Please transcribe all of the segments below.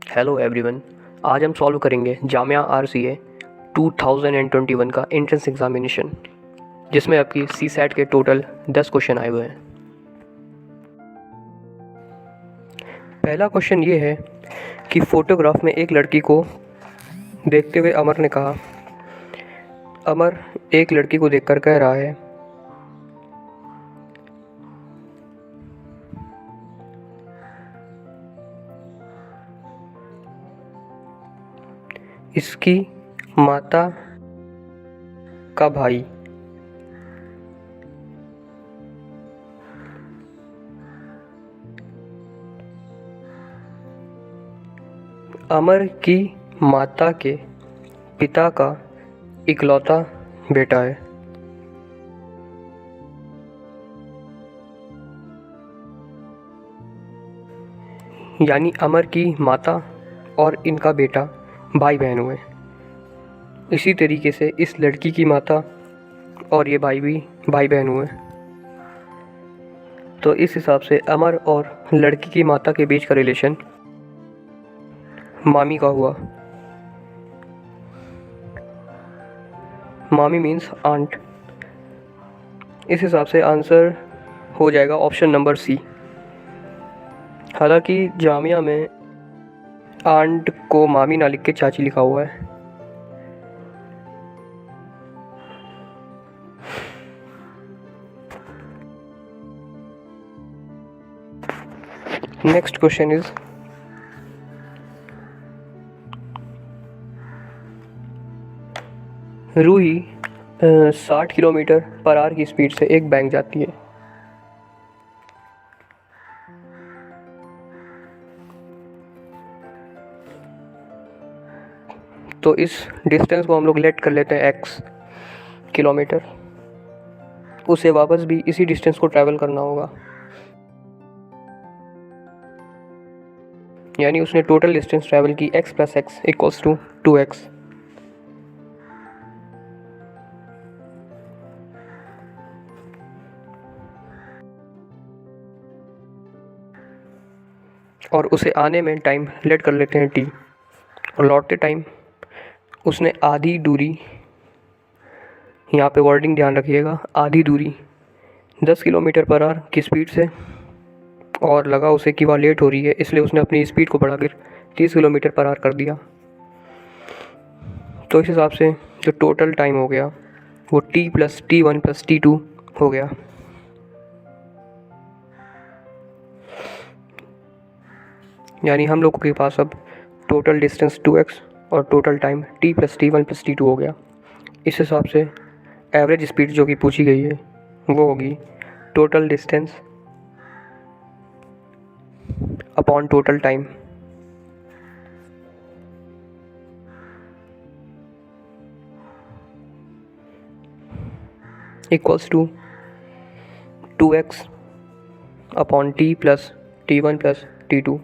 Hello everyone. आज हम solve करेंगे जामिया आरसीए 2021 का एंट्रेंस एग्जामिनेशन, जिसमें आपकी सी सैट के टोटल 10 क्वेश्चन आए हुए हैं। पहला क्वेश्चन ये है कि फोटोग्राफ में एक लड़की को देखते हुए अमर ने कहा। अमर एक लड़की को देखकर कह रहा है, इसकी माता का भाई अमर की माता के पिता का इकलौता बेटा है। यानी अमर की माता और इनका बेटा भाई बहन हुए। इसी तरीके से इस लड़की की माता और ये भाई भी भाई बहन हुए। तो इस हिसाब से अमर और लड़की की माता के बीच का रिलेशन मामी का हुआ। मामी मीन्स आंट। इस हिसाब से आंसर हो जाएगा ऑप्शन नंबर सी। हालांकि जामिया में आंट को मामी ना लिख के चाची लिखा हुआ है। Next question is Roohi 60 kilometre per hour की स्पीड से एक बैंक जाती है। तो इस डिस्टेंस को हम लोग लेट कर लेते हैं x किलोमीटर। उसे वापस भी इसी डिस्टेंस को ट्रैवल करना होगा, यानी उसने टोटल डिस्टेंस ट्रैवल की x + x = 2x। और उसे आने में टाइम लेट कर लेते हैं t, और लौटते टाइम उसने आधी दूरी, यहाँ पे वर्डिंग ध्यान रखिएगा, आधी दूरी 10 किलोमीटर पर आवर की स्पीड से, और लगा उसे कि वह लेट हो रही है, इसलिए उसने अपनी स्पीड को बढ़ाकर 30 किलोमीटर पर आवर कर दिया। तो इस हिसाब से जो टोटल टाइम हो गया वो t + t1 + t2 हो गया। यानी हम लोगों के पास अब टोटल डिस्टेंस 2x और total time t + t1 + t2 हो गया। इस हिसाब से एवरेज स्पीड जो कि पूछी गई है वो होगी total distance upon total time. Equals to 2x upon t + t1 + t2।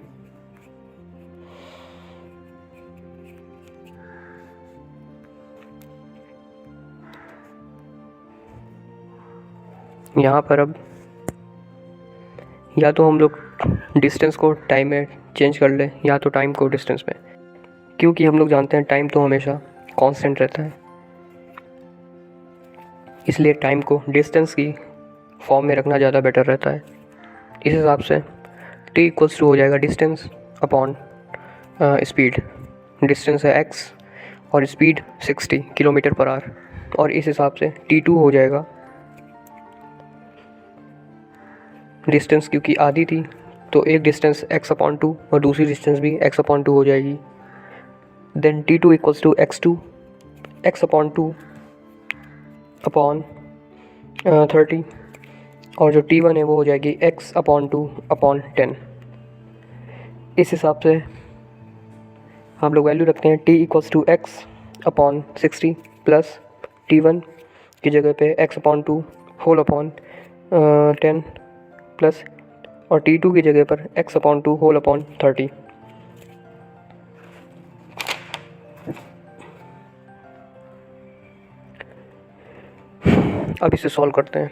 यहाँ पर अब या तो हम लोग डिस्टेंस को टाइम में चेंज कर लें या तो टाइम को डिस्टेंस में, क्योंकि हम लोग जानते हैं टाइम तो हमेशा कांस्टेंट रहता है, इसलिए टाइम को डिस्टेंस की फॉर्म में रखना ज़्यादा बेटर रहता है। इस हिसाब से t = हो जाएगा डिस्टेंस अपॉन स्पीड। डिस्टेंस है x और स्पीड 60 किलोमीटर पर आवर, और इस हिसाब से t2 हो जाएगा डिस्टेंस, क्योंकि आधी थी तो एक डिस्टेंस x/2 और दूसरी डिस्टेंस भी x/2 हो जाएगी। Then t2 = x2 x/2 upon 30, और जो t1 है वो हो जाएगी x/2 अपॉन 10। इस हिसाब से हम लोग वैल्यू रखते हैं t = x/60 प्लस t1 की जगह पे x/2 होल अपॉन 10 प्लस, और t2 की जगह पर x/2 होल अपॉन 30। अब इसे सॉल्व करते हैं।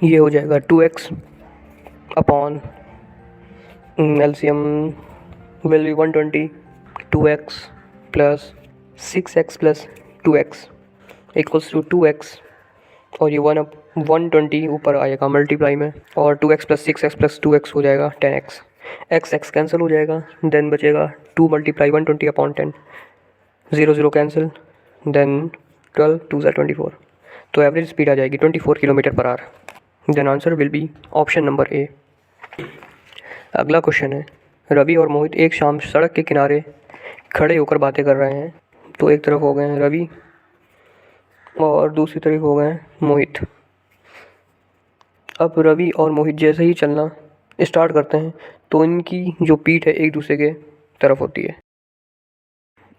ये हो जाएगा 2x upon LCM will be 120, 2x plus 6x plus 2x equals to 2x, और ये 120 ऊपर आएगा मल्टीप्लाई में, और 2x plus 6x plus 2x हो जाएगा 10x, x कैंसिल हो जाएगा, देन बचेगा 2 मल्टीप्लाई 120 अपॉन 10, 0 0 कैंसिल, देन 12 2 24, तो एवरेज स्पीड आ जाएगी 24 kilometre per hour. Then answer will be option number A. अगला क्वेश्चन है, रवि और मोहित एक शाम सड़क के किनारे खड़े होकर बातें कर रहे हैं। तो एक तरफ हो गए हैं रवि और दूसरी तरफ हो गए हैं मोहित। अब रवि और मोहित जैसे ही चलना स्टार्ट करते हैं तो इनकी जो पीठ है एक दूसरे के तरफ होती है,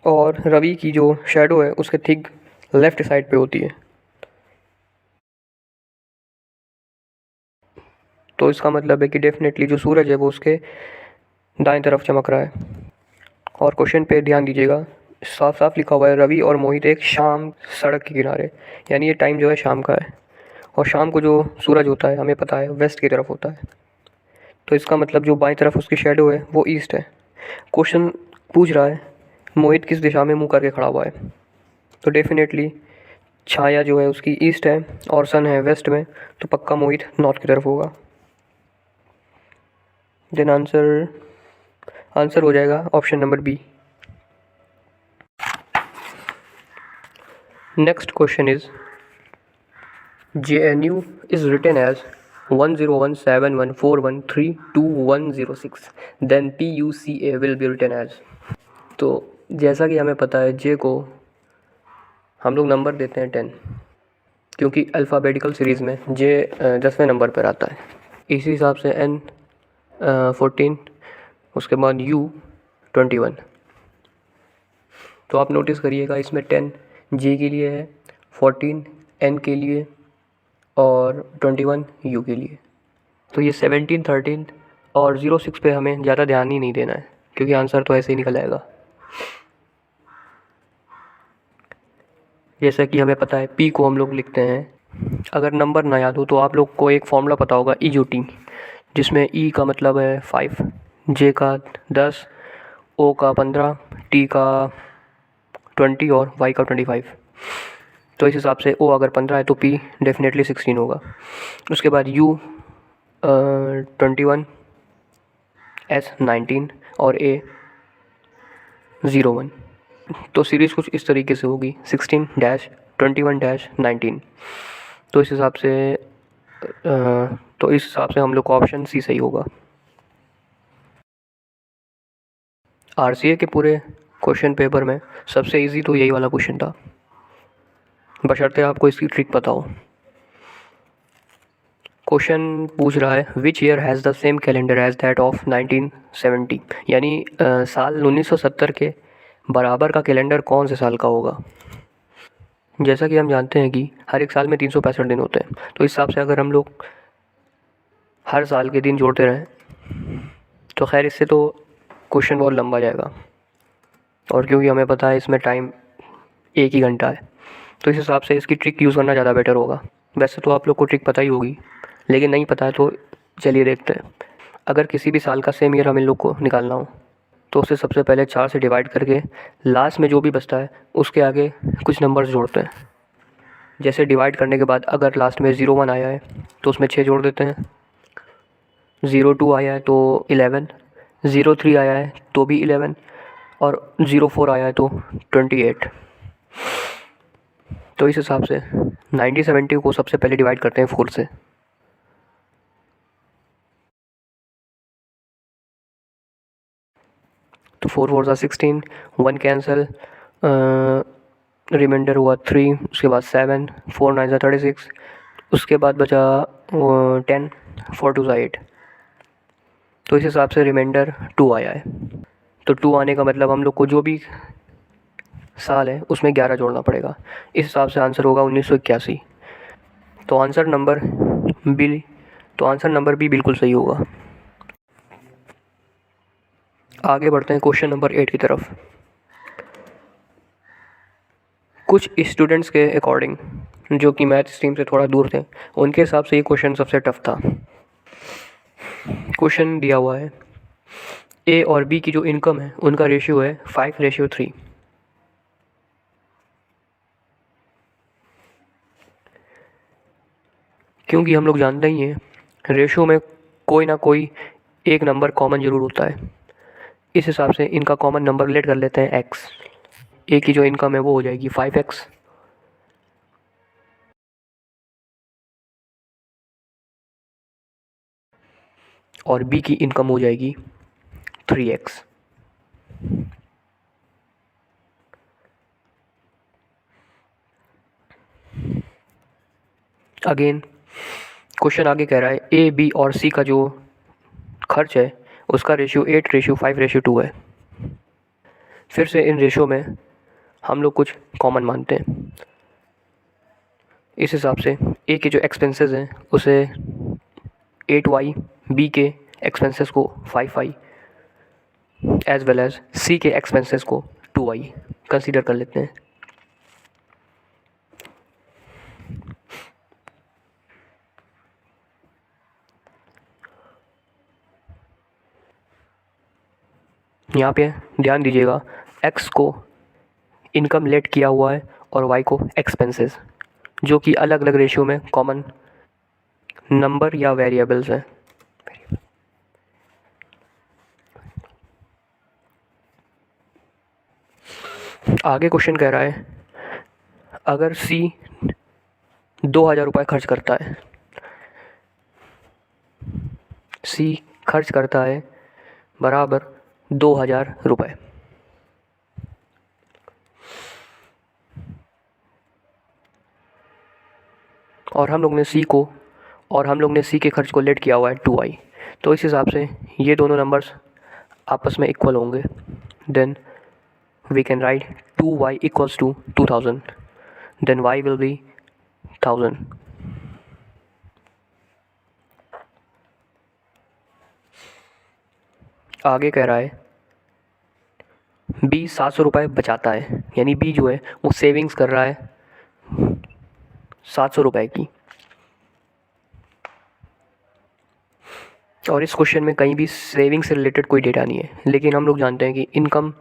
और रवि की जो शैडो है उसके ठीक लेफ़्ट साइड पे होती है। तो इसका मतलब है कि डेफिनेटली जो सूरज है वो उसके दाएं तरफ चमक रहा है। और क्वेश्चन पे ध्यान दीजिएगा, साफ साफ लिखा हुआ है रवि और मोहित एक शाम सड़क के किनारे, यानी ये टाइम जो है शाम का है, और शाम को जो सूरज होता है हमें पता है वेस्ट की तरफ होता है। तो इसका मतलब जो बाएं तरफ उसकी शैडो है वो ईस्ट है। क्वेश्चन पूछ रहा है मोहित किस दिशा में मुंह करके खड़ा हुआ है, तो डेफिनेटली छाया जो है उसकी ईस्ट है और सन है वेस्ट में, तो पक्का मोहित नॉर्थ की तरफ होगा। देन आंसर हो जाएगा option number B. Next question is JNU is written as 1017141322106, then PUCA will be written as। तो जैसा कि हमें पता है जे को हम लोग नंबर देते हैं 10, क्योंकि अल्फ़ाबेटिकल सीरीज़ में जे 10वें नंबर पर आता है। इसी हिसाब से N 14, उसके बाद U 21। तो आप नोटिस करिएगा इसमें 10 जे के लिए है, 14 N के लिए और 21 U के लिए। तो ये 17, 13 और 06 पे हमें ज़्यादा ध्यान ही नहीं देना है, क्योंकि आंसर तो ऐसे ही निकल आएगा। जैसा कि हमें पता है P को हम लोग लिखते हैं, अगर नंबर ना याद हो तो आप लोग को एक फॉर्मूला पता होगा EJOT, जिसमें E का मतलब है 5, J का 10, O का 15, T का 20 और Y का 25। तो इस हिसाब से O अगर 15 है तो P डेफिनेटली 16 होगा। उसके बाद U 21, S 19 और A 01। तो सीरीज़ कुछ इस तरीके से होगी 16-21-19। तो इस हिसाब से हम लोग को ऑप्शन सी सही होगा। RCA के पूरे क्वेश्चन पेपर में सबसे इजी तो यही वाला क्वेश्चन था, बशर्ते आपको इसकी ट्रिक पता हो। क्वेश्चन पूछ रहा है which year has the same calendar as that of 1970, यानी साल 1970 के बराबर का कैलेंडर कौन से साल का होगा। जैसा कि हम जानते हैं कि हर एक साल में 365 दिन होते हैं, तो इस हिसाब से अगर हम लोग हर साल के दिन जोड़ते रहें तो खैर इससे तो क्वेश्चन बहुत लंबा जाएगा, और क्योंकि हमें पता है इसमें टाइम 1 ही घंटा है, तो इस हिसाब से इसकी ट्रिक यूज़ करना ज़्यादा बेटर होगा। वैसे तो आप लोग को ट्रिक पता ही होगी, लेकिन नहीं पता है तो चलिए देखते हैं। अगर किसी भी साल का सेम ईयर हम इन लोग को निकालना हो तो उसे सबसे पहले 4 से डिवाइड करके लास्ट में जो भी बचता है उसके आगे कुछ नंबर्स जोड़ते हैं। जैसे डिवाइड करने के बाद अगर लास्ट में 01 आया है तो उसमें 6 जोड़ देते हैं, 02 आया है तो 11, 03 आया है तो भी 11, और 04 आया है तो 28। तो इस हिसाब से 1970 को सबसे पहले डिवाइड करते हैं 4 से। तो 4 4 16, 1 कैंसिल, रिमाइंडर हुआ 3, उसके बाद 7, 4 9 36, उसके बाद बचा 10, 4 2 8। तो इस हिसाब से रिमाइंडर 2 आया है। तो 2 आने का मतलब हम लोग को जो भी साल है उसमें 11 जोड़ना पड़ेगा। इस हिसाब से आंसर होगा 1981। तो आंसर नंबर बी बिल्कुल सही होगा। आगे बढ़ते हैं क्वेश्चन नंबर 8 की तरफ। कुछ स्टूडेंट्स के अकॉर्डिंग जो कि मैथ स्ट्रीम से थोड़ा दूर थे, उनके हिसाब से ये क्वेश्चन सबसे टफ था। क्वेश्चन दिया हुआ है ए और बी की जो इनकम है उनका रेशियो है 5:3। क्योंकि हम लोग जानते ही हैं रेशियो में कोई ना कोई एक नंबर कॉमन ज़रूर होता है, इस हिसाब से इनका कॉमन नंबर लेट कर लेते हैं x। ए की जो इनकम है वो हो जाएगी 5x और बी की इनकम हो जाएगी 3x। अगेन क्वेश्चन आगे कह रहा है ए बी और सी का जो खर्च है उसका रेशियो 8:5:2 है। फिर से इन रेशियो में हम लोग कुछ कॉमन मानते हैं। इस हिसाब से ए के जो एक्सपेंसेस हैं उसे 8y, बी के एक्सपेंसेस को 5y एज वेल एज सी के एक्सपेंसेस को 2y कंसीडर कर लेते हैं। यहाँ पे ध्यान दीजिएगा x को इनकम लेट किया हुआ है और y को एक्सपेंसेस, जो कि अलग अलग रेशियो में कॉमन नंबर या वेरिएबल्स हैं। आगे क्वेश्चन कह रहा है अगर C 2,000 रुपये खर्च करता है, C खर्च करता है बराबर 2,000 रुपये, और हम लोग ने C के खर्च को लेट किया हुआ है 2y, तो इस हिसाब से ये दोनों नंबर्स आपस में इक्वल होंगे। Then we can write 2y equals to 2,000, then y will be 1,000। आगे कह रहा है B 700 रुपये बचाता है, यानी B जो है वो सेविंग्स कर रहा है 700 रुपये की। और इस क्वेश्चन में कहीं भी सेविंग से रिलेटेड कोई डेटा नहीं है, लेकिन हम लोग जानते हैं कि इनकम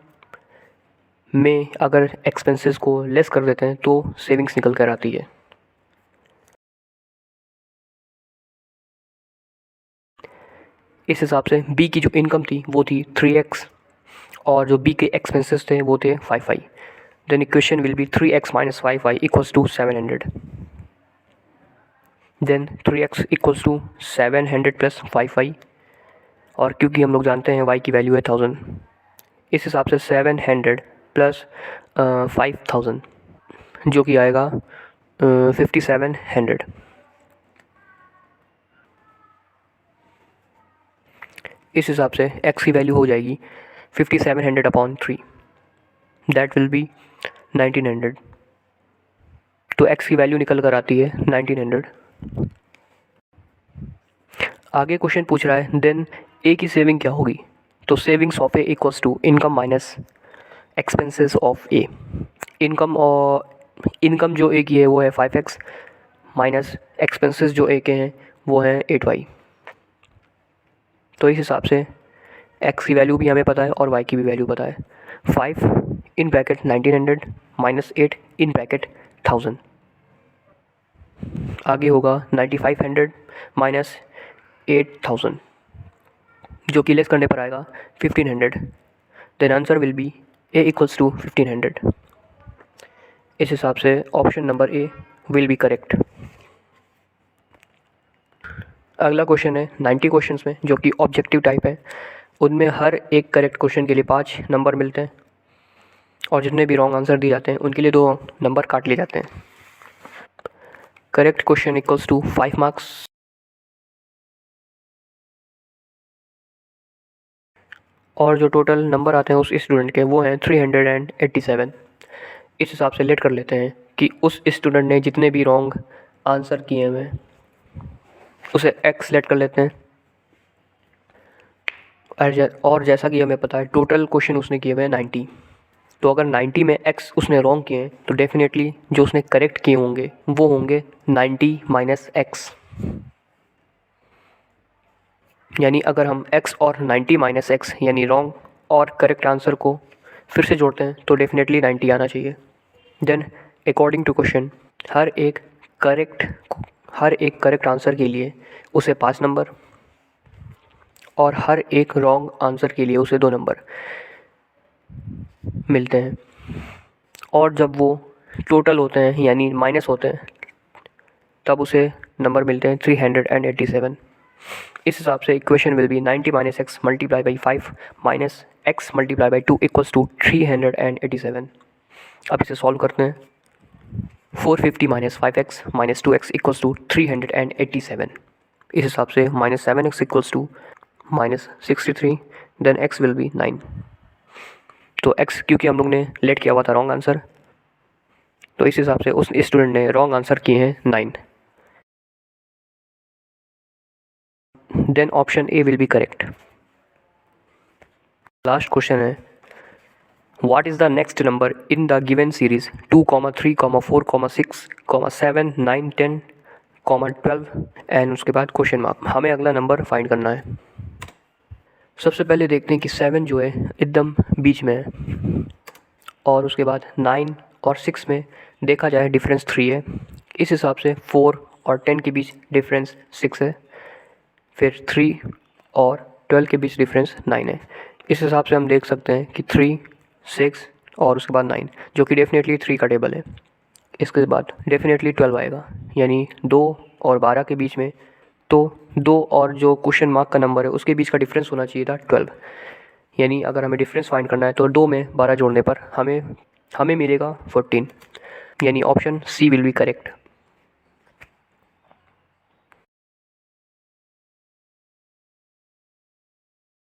में अगर एक्सपेंसेस को लेस कर देते हैं तो सेविंग्स निकल कर आती है। इस हिसाब से B की जो इनकम थी वो थी 3x और जो B के एक्सपेंसेस थे वो थे 5y। Then equation will be 3x - 5y equals to 700। Then 3x equals to 700 plus 5y, और क्योंकि हम लोग जानते हैं y की वैल्यू है 1,000, इस हिसाब से 700 प्लस 5,000 जो कि आएगा 5,700। इस हिसाब से x की वैल्यू हो जाएगी 5,700/3, दैट विल बी 1,900। तो x की वैल्यू निकल कर आती है 1,900। आगे क्वेश्चन पूछ रहा है देन ए की सेविंग क्या होगी, तो savings of A equals to income minus expenses of A. Income जो ए की है वो है 5x माइनस एक्सपेंसेस जो ए के हैं वो हैं 8y। तो इस हिसाब से x की वैल्यू भी हमें पता है और y की भी वैल्यू पता है। 5 in bracket 1,900 minus 8 in bracket 1,000, आगे होगा 9,500 माइनस 8,000 जो कि लेस करने पर आएगा 1,500। Then answer will be A equals to 1,500। इस हिसाब से option number A will be correct. अगला क्वेश्चन है 90 क्वेश्चंस में जो कि ऑब्जेक्टिव टाइप है, उनमें हर एक करेक्ट क्वेश्चन के लिए 5 नंबर मिलते हैं और जितने भी रॉन्ग आंसर दिए जाते हैं उनके लिए 2 नंबर काट लिए जाते हैं। Correct question equals to 5 marks और जो टोटल नंबर आते हैं उस स्टूडेंट के वो हैं 387। इस हिसाब से लेट कर लेते हैं कि उस स्टूडेंट ने जितने भी रॉन्ग आंसर किए हुए हैं उसे x लेट कर लेते हैं। और जैसा कि हमें पता है टोटल क्वेश्चन उसने किए हुए हैं 90, तो अगर 90 में x उसने रॉन्ग किए हैं तो डेफिनेटली जो उसने करेक्ट किए होंगे वो होंगे 90 माइनस x। यानी अगर हम x और 90 माइनस एक्स यानी रॉन्ग और करेक्ट आंसर को फिर से जोड़ते हैं तो डेफिनेटली 90 आना चाहिए। देन अकॉर्डिंग टू क्वेश्चन हर एक करेक्ट आंसर के लिए उसे 5 नंबर और हर एक रॉन्ग आंसर के लिए उसे 2 नंबर मिलते हैं। और जब वो टोटल होते हैं यानी माइनस होते हैं तब उसे नंबर मिलते हैं 387। इस हिसाब से equation will be 90 minus x multiply by 5 minus x multiply by 2 equals to 387। अब इसे सॉल्व करते हैं। 450 minus 5x minus 2x equals to 387। इस हिसाब से minus 7x equals to minus 63, then x will be 9। तो x क्योंकि हम लोग ने लेट किया हुआ था रॉन्ग आंसर, तो इस हिसाब से उस स्टूडेंट ने रॉन्ग आंसर किए हैं 9। Then option a will be correct. Last question है, what is the next number in the given series 2, 3, 4, 6, 7, 9, 10, 12 and उसके बाद क्वेश्चन मार्क। हमें अगला नंबर फाइंड करना है। सबसे पहले देखते हैं कि 7 जो है एकदम बीच में है और उसके बाद 9 और 6 में देखा जाए डिफरेंस 3 है। इस हिसाब से 4 और 10 के बीच डिफरेंस 6 है, फिर 3 और 12 के बीच डिफरेंस 9 है। इस हिसाब से हम देख सकते हैं कि 3, 6 और उसके बाद 9 जो कि डेफिनेटली 3 का टेबल है। इसके बाद डेफिनेटली 12 आएगा, यानी 2 और 12 के बीच में, तो 2 और जो क्वेश्चन मार्क का नंबर है उसके बीच का डिफरेंस होना चाहिए था 12। यानी अगर हमें डिफरेंस फाइंड करना है तो 2 में 12 जोड़ने पर हमें मिलेगा 14, यानी option C will be correct.